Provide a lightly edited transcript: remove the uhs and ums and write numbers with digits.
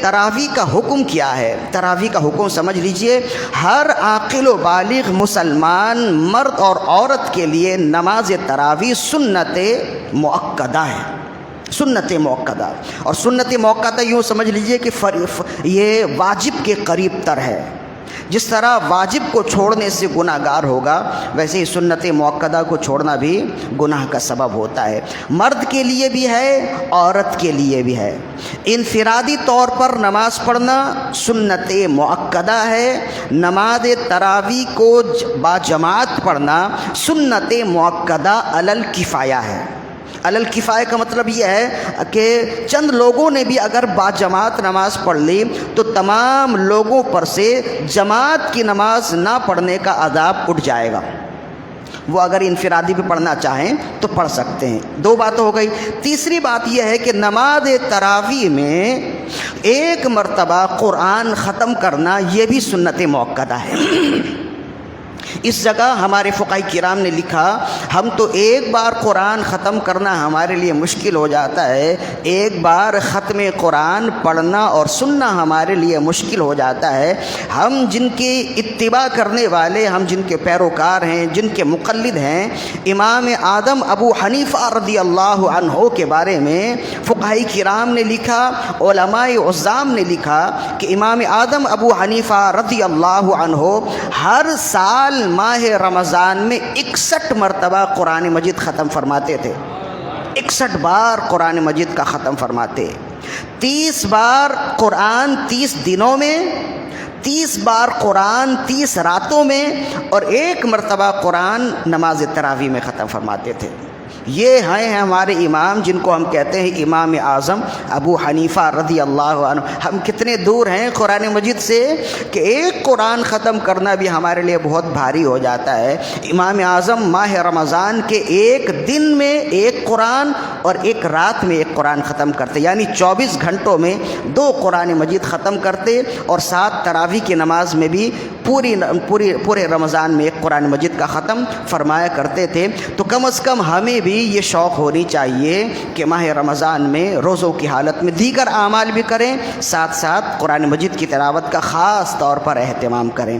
تراویح کا حکم کیا ہے؟ تراویح کا حکم سمجھ لیجئے، ہر عاقل و بالغ مسلمان مرد اور عورت کے لیے نماز تراویح سنت مؤکدہ ہے، سنت مؤکدہ۔ اور سنت مؤکدہ یوں سمجھ لیجئے کہ یہ واجب کے قریب تر ہے۔ جس طرح واجب کو چھوڑنے سے گناہ گار ہوگا، ویسے ہی سنت مؤکدہ کو چھوڑنا بھی گناہ کا سبب ہوتا ہے۔ مرد کے لیے بھی ہے، عورت کے لیے بھی ہے۔ انفرادی طور پر نماز پڑھنا سنت مؤکدہ ہے، نماز تراویح کو باجماعت پڑھنا سنت مؤکدہ علی الکفایہ ہے۔ علی الکفایہ کا مطلب یہ ہے کہ چند لوگوں نے بھی اگر باجماعت نماز پڑھ لی تو تمام لوگوں پر سے جماعت کی نماز نہ پڑھنے کا عذاب اٹھ جائے گا۔ وہ اگر انفرادی بھی پڑھنا چاہیں تو پڑھ سکتے ہیں۔ دو بات ہو گئی۔ تیسری بات یہ ہے کہ نماز تراویح میں ایک مرتبہ قرآن ختم کرنا یہ بھی سنت مؤکدہ ہے۔ اس جگہ ہمارے فقہاء کرام نے لکھا، ہم تو ایک بار قرآن ختم کرنا ہمارے لیے مشکل ہو جاتا ہے، ایک بار ختم قرآن پڑھنا اور سننا ہمارے لیے مشکل ہو جاتا ہے۔ ہم جن کی اتباع کرنے والے، ہم جن کے پیروکار ہیں، جن کے مقلد ہیں، امام اعظم ابو حنیفہ رضی اللہ عنہ کے بارے میں فقہاء کرام نے لکھا، علماء عظام نے لکھا کہ امام اعظم ابو حنیفہ رضی اللہ عنہ ہر سال ماہ رمضان میں 61 مرتبہ قرآن مجید ختم فرماتے تھے۔ 61 بار قرآن مجید کا ختم فرماتے، 30 بار قرآن 30 دنوں میں، 30 بار قرآن 30 راتوں میں، اور 1 مرتبہ قرآن نماز تراویح میں ختم فرماتے تھے۔ یہ ہیں ہمارے امام جن کو ہم کہتے ہیں امام اعظم ابو حنیفہ رضی اللہ عنہ۔ ہم کتنے دور ہیں قرآن مجید سے کہ ایک قرآن ختم کرنا بھی ہمارے لیے بہت بھاری ہو جاتا ہے۔ امام اعظم ماہ رمضان کے ایک دن میں 1 قرآن اور 1 رات میں 1 قرآن ختم کرتے، یعنی 24 گھنٹوں میں 2 قرآن مجید ختم کرتے، اور 7 تراویح کی نماز میں بھی پورے رمضان میں 1 قرآن مجید کا ختم فرمایا کرتے تھے۔ تو کم از کم ہمیں بھی یہ شوق ہونی چاہیے کہ ماہ رمضان میں روزوں کی حالت میں دیگر اعمال بھی کریں، ساتھ ساتھ قرآن مجید کی تلاوت کا خاص طور پر اہتمام کریں۔